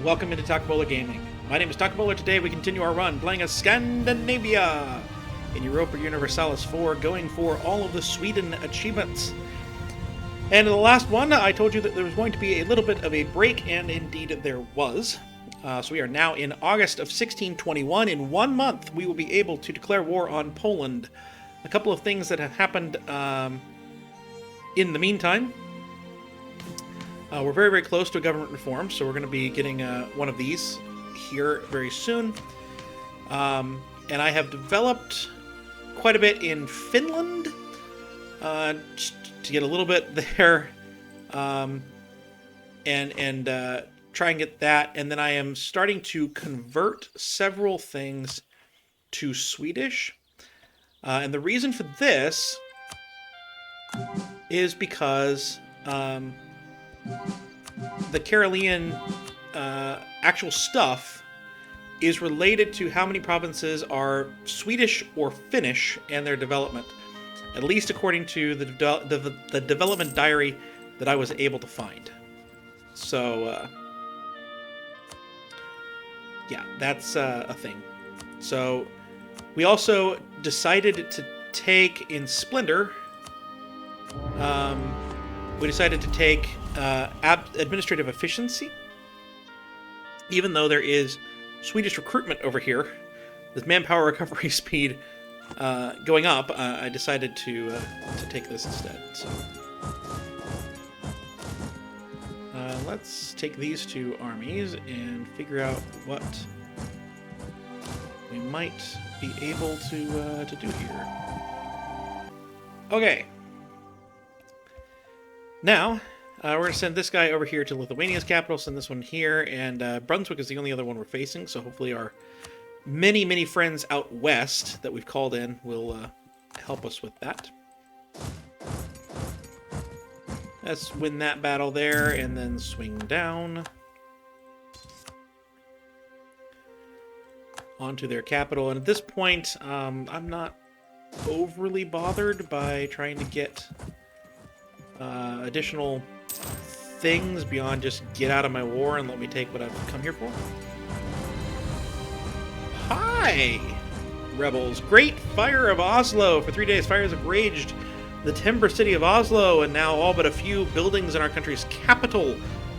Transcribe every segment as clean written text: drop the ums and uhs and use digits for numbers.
welcome into Takabola Gaming. My name is Takabola. Today we continue our run playing as Scandinavia in Europa Universalis 4, going for all of the Sweden achievements. And in the last one, I told you that there was going to be a little bit of a break, and indeed there was. So we are now in August of 1621. In 1 month, we will be able to declare war on Poland. A couple of things that have happened in the meantime. We're very, very close to a government reform, so we're going to be getting one of these here very soon. And I have developed quite a bit in Finland, just to get a little bit there, and try and get that. And then I am starting to convert several things to Swedish. And the reason for this is because the Carolean actual stuff is related to how many provinces are Swedish or Finnish and their development, at least according to the development diary that I was able to find. So, yeah, that's a thing. So, we also decided to take in Splendor, we decided to take administrative efficiency. Even though there is Swedish recruitment over here, with manpower recovery speed going up, I decided to take this instead. So let's take these two armies and figure out what we might be able to do here. Okay. Now, we're going to send this guy over here to Lithuania's capital, send this one here, and Brunswick is the only other one we're facing, so hopefully our many, many friends out west that we've called in will help us with that. Let's win that battle there, and then swing down onto their capital. And at this point, I'm not overly bothered by trying to get additional things beyond just get out of my war and let me take what I've come here for. Hi, rebels! Great fire of Oslo! For 3 days, fires have raged the timber city of Oslo, and now all but a few buildings in our country's capital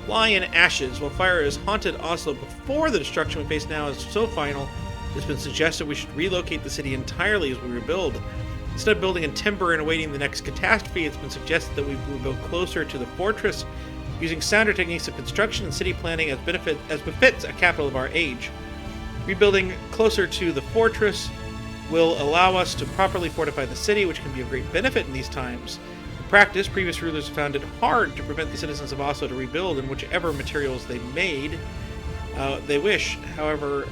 lie in ashes. While fire has haunted Oslo before, the destruction we face now is so final, it's been suggested we should relocate the city entirely as we rebuild. Instead of building in timber and awaiting the next catastrophe, it's been suggested that we build closer to the fortress, using sounder techniques of construction and city planning as befits a capital of our age. Rebuilding closer to the fortress will allow us to properly fortify the city, which can be of great benefit in these times. In practice, previous rulers have found it hard to prevent the citizens of Oslo to rebuild in whichever materials they made. They wish, however,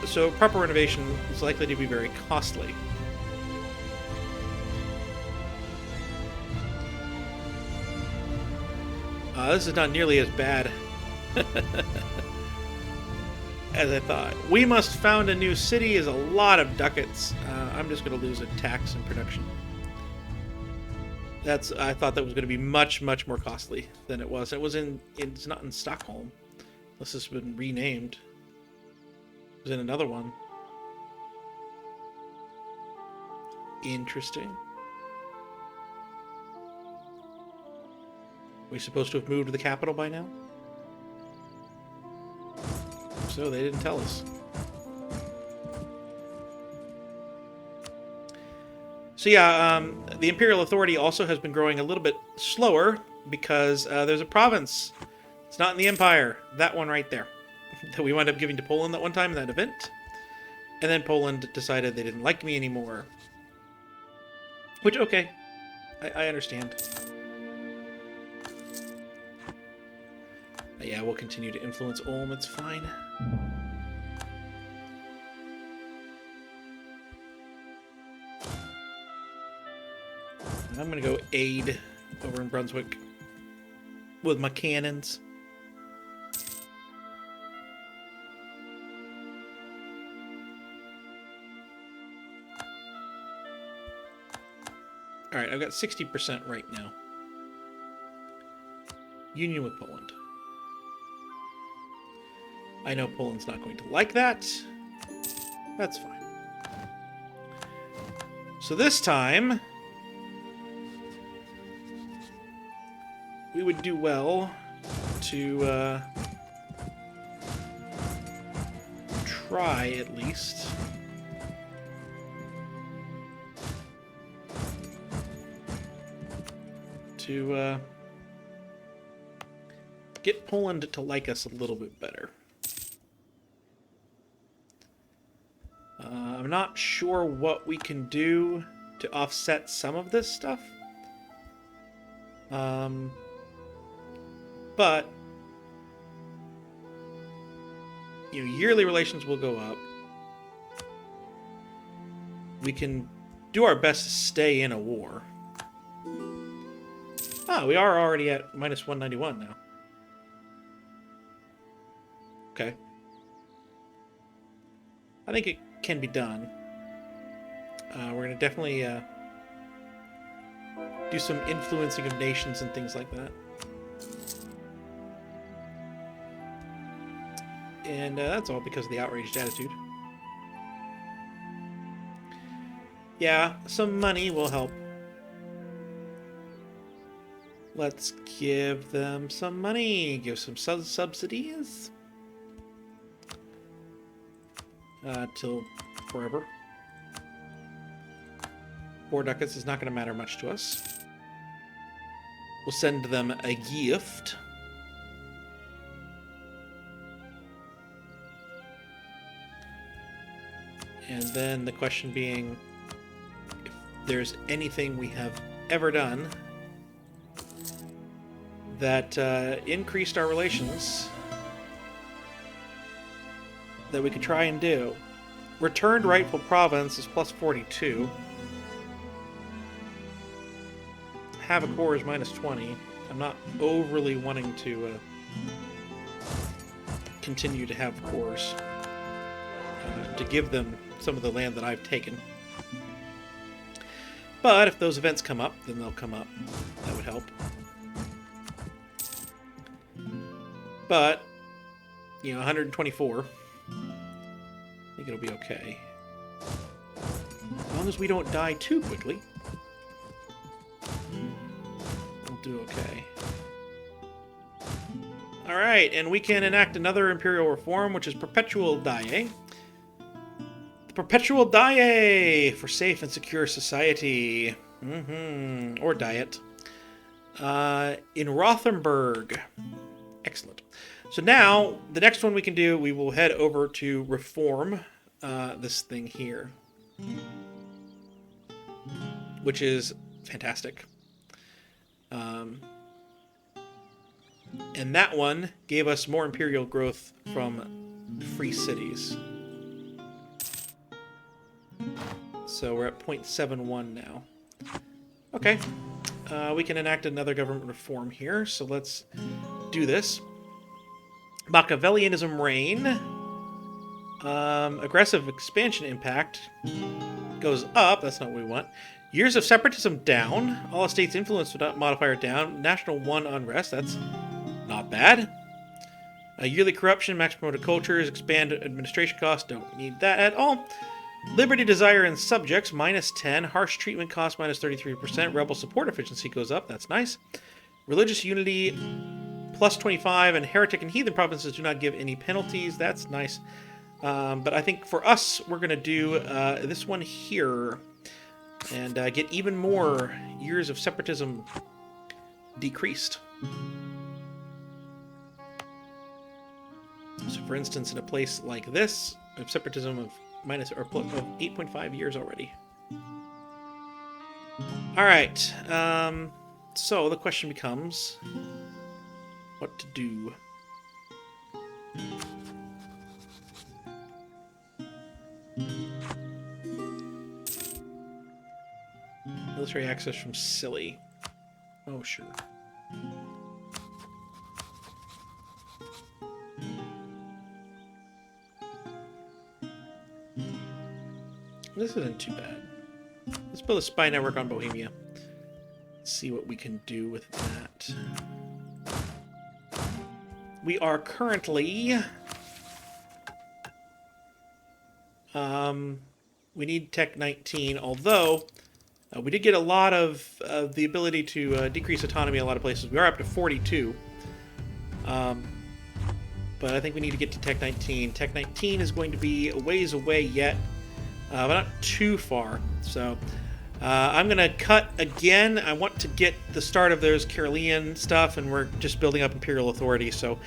so proper renovation is likely to be very costly. This is not nearly as bad as I thought. We must found a new city is a lot of ducats. I'm just going to lose a tax in production. I thought that was going to be much, much more costly than it was. It's not in Stockholm. Unless it's been renamed. It was in another one. Interesting. Are we supposed to have moved to the capital by now? So they didn't tell us. So yeah, the Imperial Authority also has been growing a little bit slower because there's a province. It's not in the Empire. That one right there. That we wound up giving to Poland that one time in that event. And then Poland decided they didn't like me anymore. Which, okay. I understand. Yeah, we'll continue to influence Ulm. It's fine. I'm going to go aid over in Brunswick with my cannons. Alright, I've got 60% right now. Union with Poland. I know Poland's not going to like that. That's fine. So this time, we would do well to try, at least, to get Poland to like us a little bit better. I'm not sure what we can do to offset some of this stuff. But yearly relations will go up. We can do our best to stay in a war. Ah, we are already at minus 191 now. Okay. I think it can be done. We're going to definitely do some influencing of nations and things like that. And that's all because of the outraged attitude. Yeah, some money will help. Let's give them some money. Give some subsidies. Till forever. 4 ducats is not going to matter much to us. We'll send them a gift. And then the question being, if there's anything we have ever done that increased our relations that we could try and do. Returned rightful province is plus 42. Have a core is minus 20. I'm not overly wanting to continue to have cores. To give them some of the land that I've taken. But if those events come up, then they'll come up. That would help. But, 124. I think it'll be okay. As long as we don't die too quickly, we'll do okay. Alright, and we can enact another imperial reform, which is perpetual die. Perpetual die for safe and secure society. Or diet. In Rothenburg. Excellent. So now, the next one we can do, we will head over to reform this thing here. Which is fantastic. And that one gave us more imperial growth from free cities. So we're at 0.71 now. Okay. We can enact another government reform here, so let's do this. Machiavellianism reign. Aggressive expansion impact goes up. That's not what we want. Years of separatism down. All estates influence modifier down. National 1 unrest. That's not bad. Yearly corruption, max promoted cultures, expand administration costs. Don't need that at all. Liberty, desire, and subjects, minus 10. Harsh treatment cost, minus 33%. Rebel support efficiency goes up. That's nice. Religious unity, plus 25. And heretic and heathen provinces do not give any penalties. That's nice. But I think for us, we're going to do this one here. And get even more years of separatism decreased. So for instance, in a place like this, we have separatism of minus or plus of 8.5 years already. All right. So the question becomes what to do. Military access from Silly. Oh, sure. This isn't too bad. Let's build a spy network on Bohemia. Let's see what we can do with that. We are currently We need Tech 19, although we did get a lot of the ability to decrease autonomy in a lot of places. We are up to 42. But I think we need to get to Tech 19. Tech 19 is going to be a ways away yet, but not too far. So I'm going to cut again. I want to get the start of those Carolean stuff, and we're just building up Imperial authority. So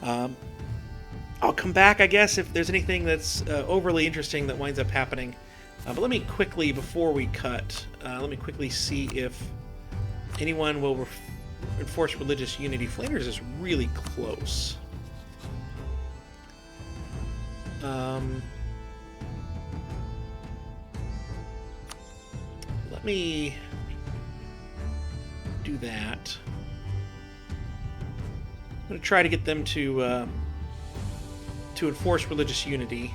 I'll come back, I guess, if there's anything that's overly interesting that winds up happening. But let me quickly, before we cut, let me quickly see if anyone will enforce religious unity. Flanders is really close. Let me do that. I'm going to try to get them to enforce religious unity.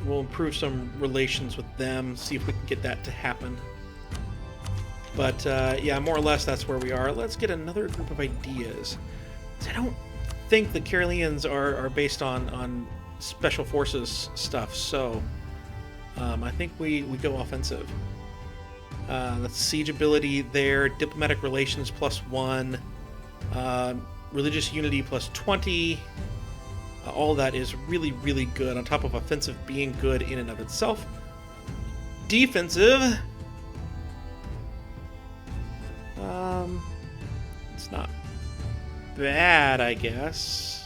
We'll improve some relations with them, see if we can get that to happen. But yeah, more or less that's where we are. Let's get another group of ideas. I don't think the Caroleans are based on special forces stuff, so I think we go offensive. That's siege ability there, diplomatic relations +1, religious unity +20. All that is really, really good, on top of offensive being good in and of itself. Defensive, it's not bad, I guess.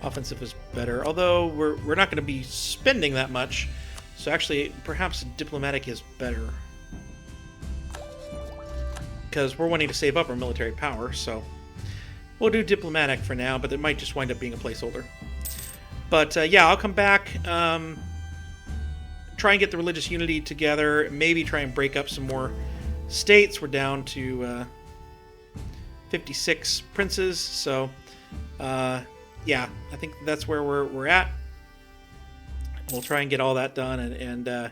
Offensive is better, although we're not going to be spending that much, so actually perhaps diplomatic is better, because we're wanting to save up our military power. So we'll do diplomatic for now, but it might just wind up being a placeholder. But yeah, I'll come back, try and get the religious unity together, maybe try and break up some more states. We're down to 56 princes, so yeah, I think that's where we're at. We'll try and get all that done, and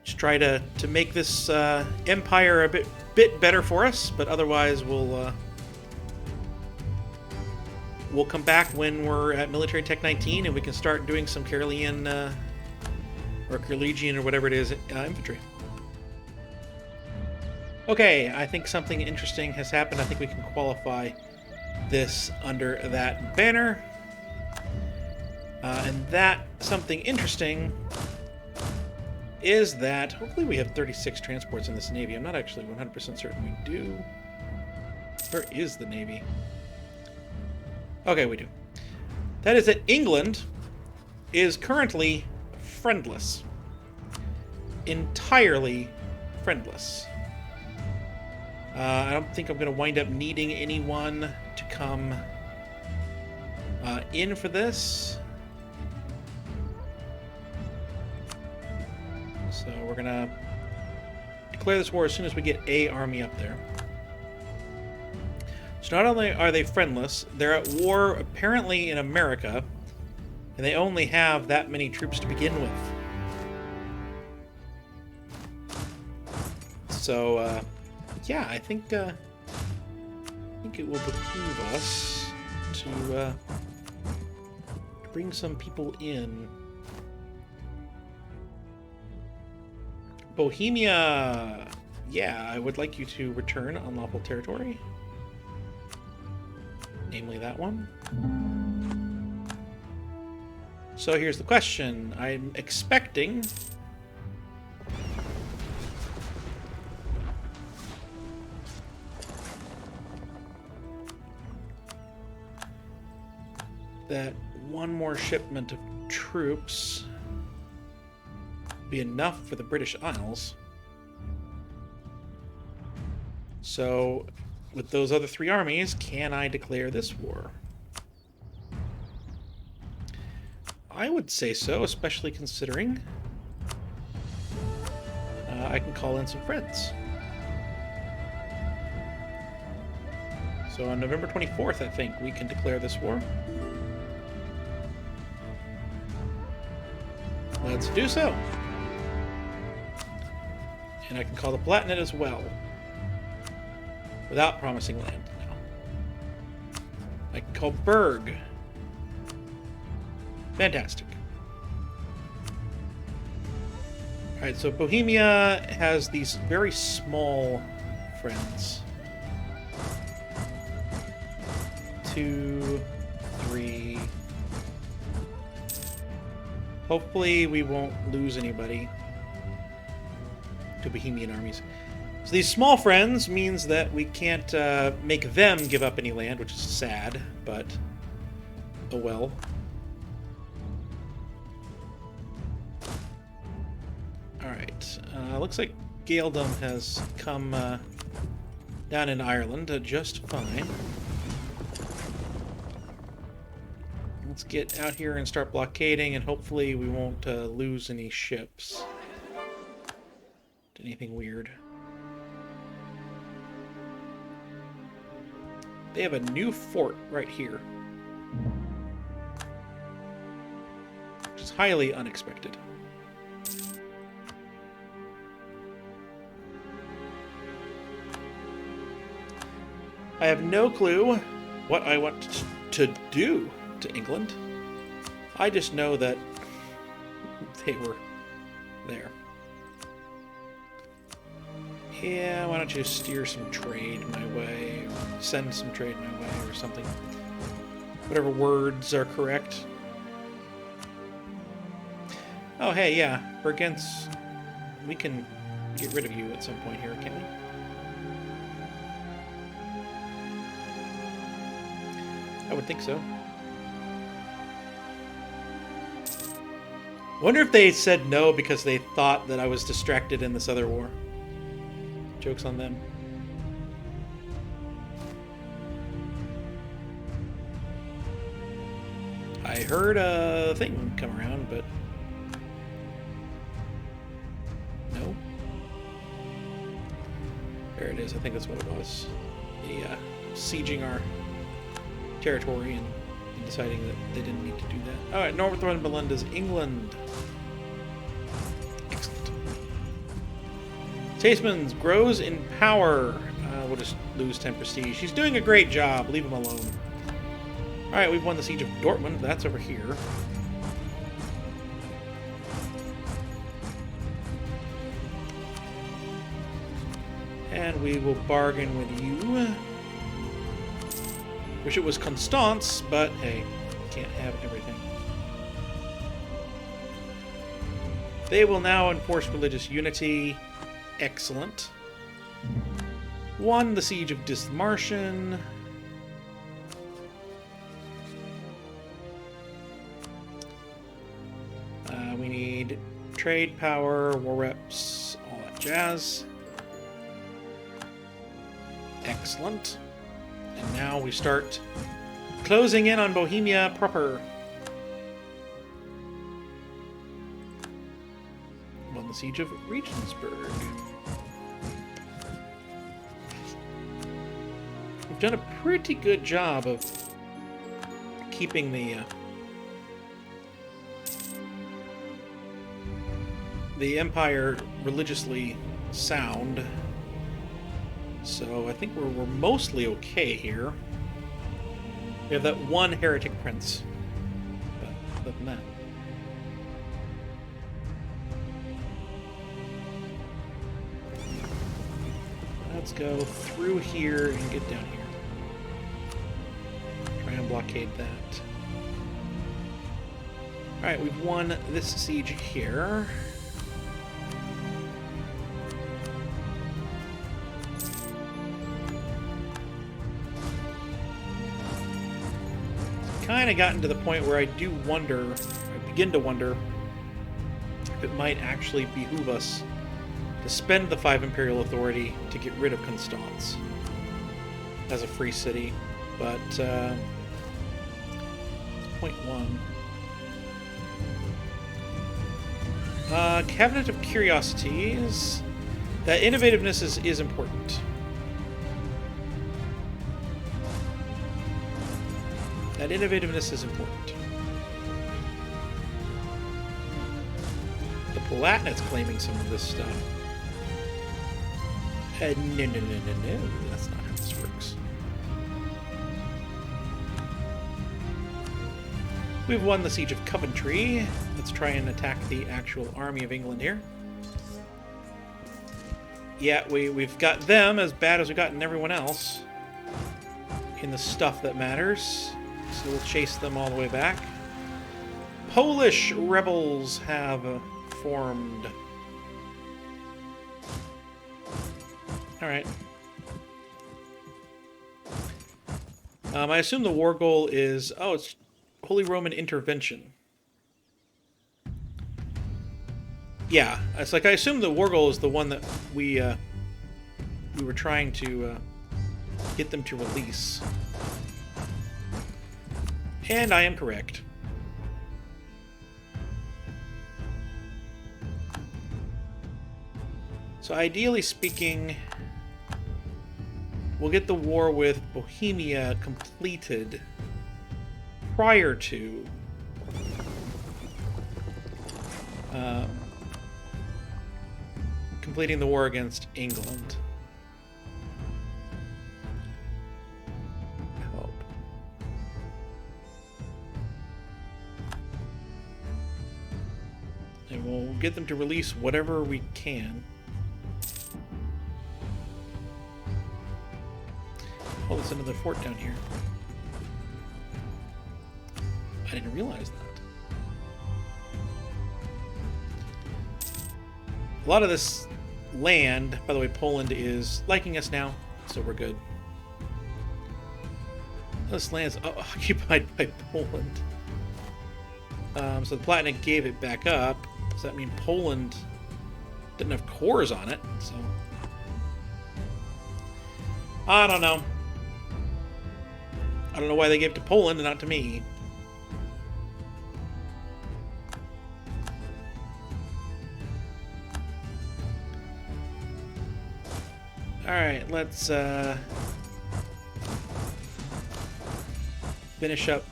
just try to make this empire a bit better for us. But otherwise, we'll come back when we're at military tech 19, and we can start doing some Carolean or Carolegian or whatever it is infantry. Okay, I think something interesting has happened. I think we can qualify this under that banner. And that something interesting is that hopefully we have 36 transports in this Navy. I'm not actually 100% certain we do. Where is the Navy? Okay, we do. That is that England is currently friendless. Entirely friendless. I don't think I'm going to wind up needing anyone to come in for this. So we're going to declare this war as soon as we get a army up there. So not only are they friendless, they're at war apparently in America, and they only have that many troops to begin with. So, yeah, I think it will behoove us to bring some people in. Bohemia! Yeah, I would like you to return unlawful territory. Namely that one. So here's the question. I'm expecting that one more shipment of troops be enough for the British Isles. So, with those other three armies, can I declare this war? I would say so, especially considering I can call in some friends. So on November 24th, I think, we can declare this war. Let's do so. And I can call the Palatinate as well, without promising land now. I can call Berg. Fantastic. Alright, so Bohemia has these very small friends. 2, 3. Hopefully we won't lose anybody to Bohemian armies. So these small friends means that we can't make them give up any land, which is sad, but oh well. Alright, looks like Gaeldom has come down in Ireland just fine. Let's get out here and start blockading, and hopefully we won't lose any ships. Anything weird. They have a new fort right here, which is highly unexpected. I have no clue what I want to do to England. I just know that they were there. Yeah, why don't you steer some trade my way, or send some trade my way, or something. Whatever words are correct. Oh, hey, yeah, Bergenz, we can get rid of you at some point here, can't we? I would think so. Wonder if they said no because they thought that I was distracted in this other war. Joke's on them. I heard a thing come around, but no. There it is. I think that's what it was. The sieging our territory and deciding that they didn't need to do that. All right, Northumberland is England. Excellent. Tasman's grows in power. We'll just lose 10 prestige. He's doing a great job. Leave him alone. All right, we've won the siege of Dortmund. That's over here. And we will bargain with you. Wish it was Constance, but hey, can't have everything. They will now enforce religious unity. Excellent. Won the siege of Dithmarschen. We need trade power, war reps, all that jazz. Excellent. And now we start closing in on Bohemia proper. Won the siege of Regensburg. We've done a pretty good job of keeping the empire religiously sound. So I think we're mostly okay here. We have that one heretic prince. But other than that. Let's go through here and get down here. Try and blockade that. Alright, we've won this siege here. Kind of gotten to the point where I do wonder, I begin to wonder, if it might actually behoove us to spend the 5 imperial authority to get rid of Constance as a free city. But it's 0.1. Cabinet of Curiosities. That innovativeness is important. That innovativeness is important. The Palatinate claiming some of this stuff. No, that's not how this works. We've won the siege of Coventry. Let's try and attack the actual army of England here. Yeah, we've got them as bad as we've gotten everyone else in the stuff that matters. So we'll chase them all the way back. Polish rebels have formed. Alright. I assume the war goal is... Oh, it's Holy Roman Intervention. Yeah, it's like I assume the war goal is the one that we were trying to get them to release. And I am correct. So ideally speaking, we'll get the war with Bohemia completed prior to completing the war against England. I hope. And we'll get them to release whatever we can. Oh, there's another fort down here. I didn't realize that. A lot of this land, by the way, Poland is liking us now, so we're good. This land's occupied by Poland. So the Palatinate gave it back up. Does that mean Poland didn't have cores on it? So I don't know. I don't know why they gave it to Poland and not to me. Alright, let's finish up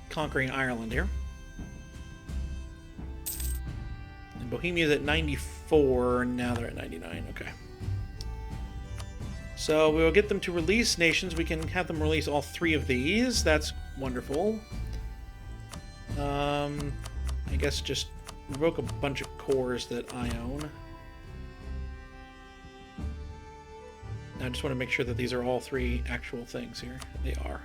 conquering Ireland here. And Bohemia's at 94, now they're at 99, okay. So we'll get them to release nations. We can have them release all 3 of these. That's wonderful. I guess just revoke a bunch of cores that I own. I just want to make sure that these are all 3 actual things here. They are.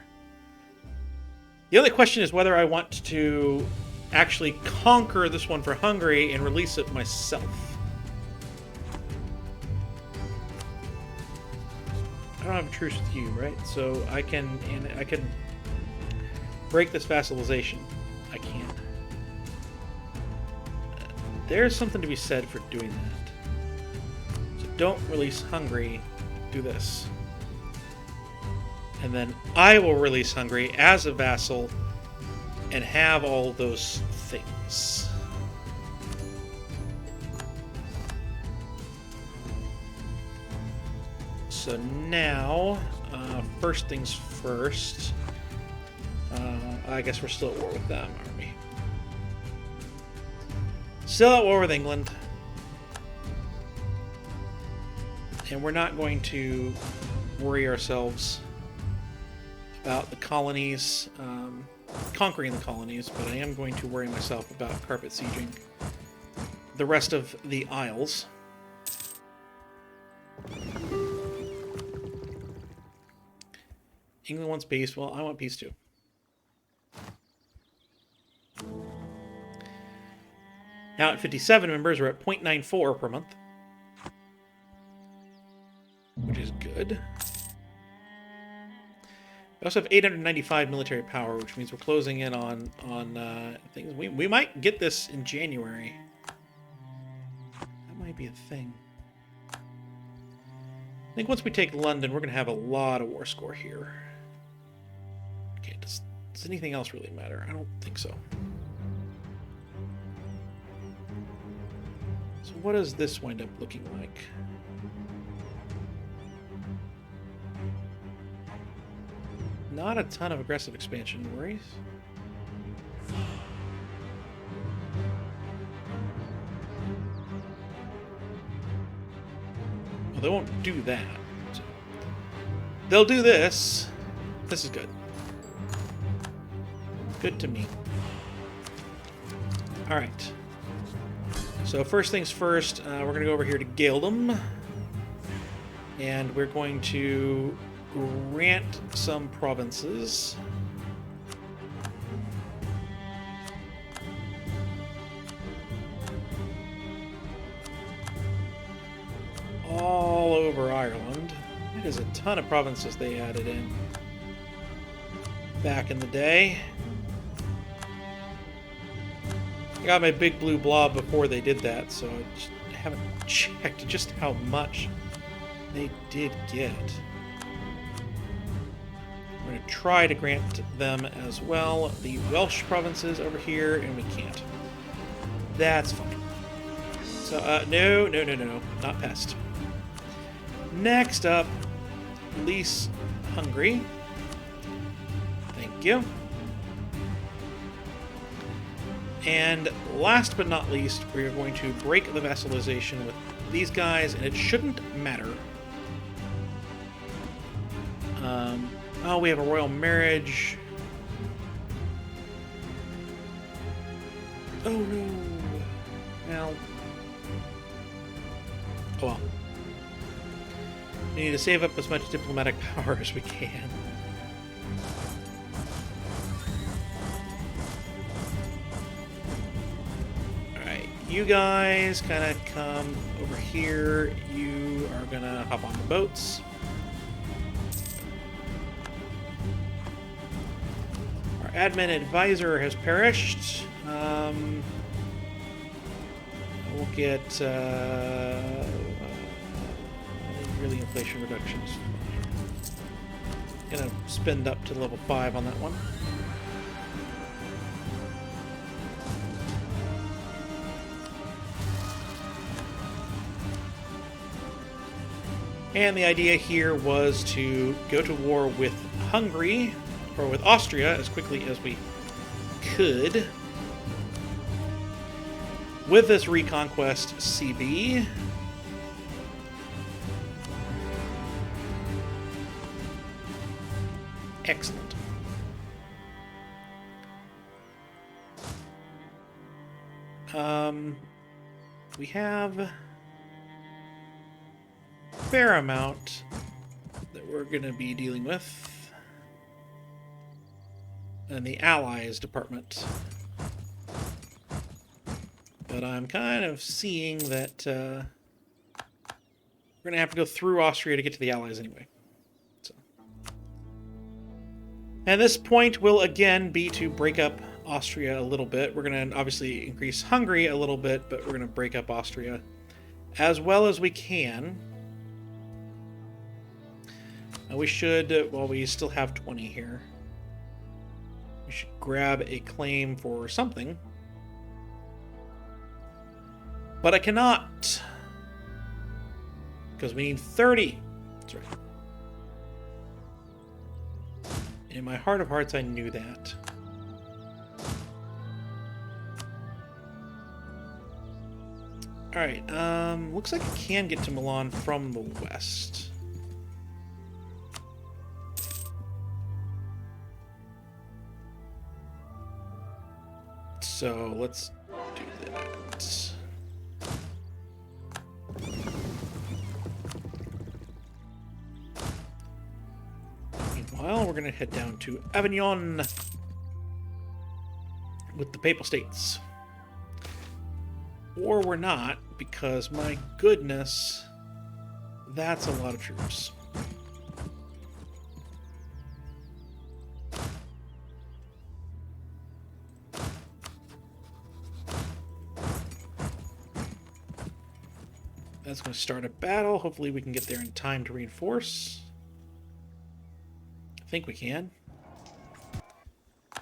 The only question is whether I want to actually conquer this one for Hungary and release it myself. I don't have a truce with you, right? So I can break this vassalization. I can't. There's something to be said for doing that. So don't release Hungary. Do this. And then I will release Hungary as a vassal and have all those things. So now, first things first, I guess we're still at war with them, aren't we? Still at war with England. And we're not going to worry ourselves about the colonies, conquering the colonies, but I am going to worry myself about carpet sieging the rest of the Isles. England wants peace. Well, I want peace too. Now at 57 members, we're at 0.94 per month. Which is good. We also have 895 military power, which means we're closing in on things. We might get this in January. That might be a thing. I think once we take London, we're going to have a lot of war score here. Okay, does anything else really matter? I don't think so. So what does this wind up looking like? Not a ton of aggressive expansion worries. Well, they won't do that. So they'll do this. This is good. Good to me. Alright. So first things first, we're going to go over here to Gaeldom. And we're going to grant some provinces. All over Ireland. It is a ton of provinces they added in back in the day. I got my big blue blob before they did that, so I just haven't checked just how much they did get. We're going to try to grant them as well the Welsh provinces over here, and we can't. That's fine. So, no, not pest. Next up, lease Hungary. Thank you. And last but not least, we are going to break the vassalization with these guys, and it shouldn't matter. Oh, we have a royal marriage. Oh no. Well. Oh well. We need to save up as much diplomatic power as we can. Alright, you guys kind of come over here. You are going to hop on the boats. Our admin advisor has perished. We'll get... really inflation reductions. Gonna spend up to level 5 on that one. And the idea here was to go to war with Hungary, or with Austria, as quickly as we could. With this Reconquest CB. Excellent. We have a fair amount that we're going to be dealing with in the Allies department. But I'm kind of seeing that we're going to have to go through Austria to get to the Allies anyway. And this point will again be to break up Austria a little bit. We're going to obviously increase Hungary a little bit, but we're going to break up Austria as well as we can. And we should, well, we still have 20 here. We should grab a claim for something. But I cannot, because we need 30. That's right. In my heart of hearts, I knew that. Alright, looks like I can get to Milan from the west. So, let's do that. Meanwhile, we're going to head down to Avignon with the Papal States. Or we're not, because my goodness, that's a lot of troops. That's going to start a battle. Hopefully we can get there in time to reinforce. I think we can.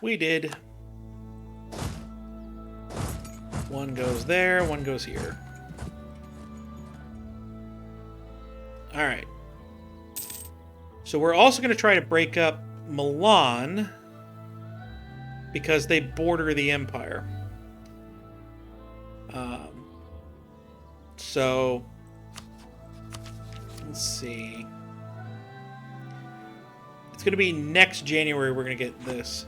We did. One goes there, one goes here. Alright. So we're also going to try to break up Milan because they border the Empire. So let's see. It's going to be next January we're going to get this.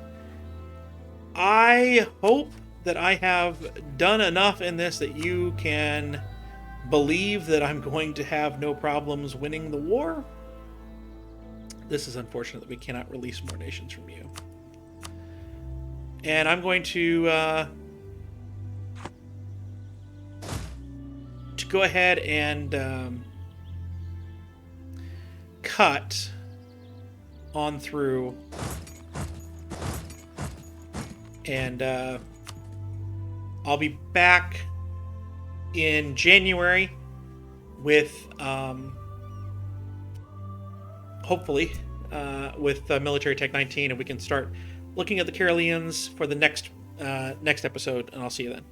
I hope that I have done enough in this that you can believe that I'm going to have no problems winning the war. This is unfortunate that we cannot release more nations from you. And I'm going to go ahead and cut on through, and I'll be back in January with hopefully with Military Tech 19, and we can start looking at the Caroleans for the next episode, and I'll see you then.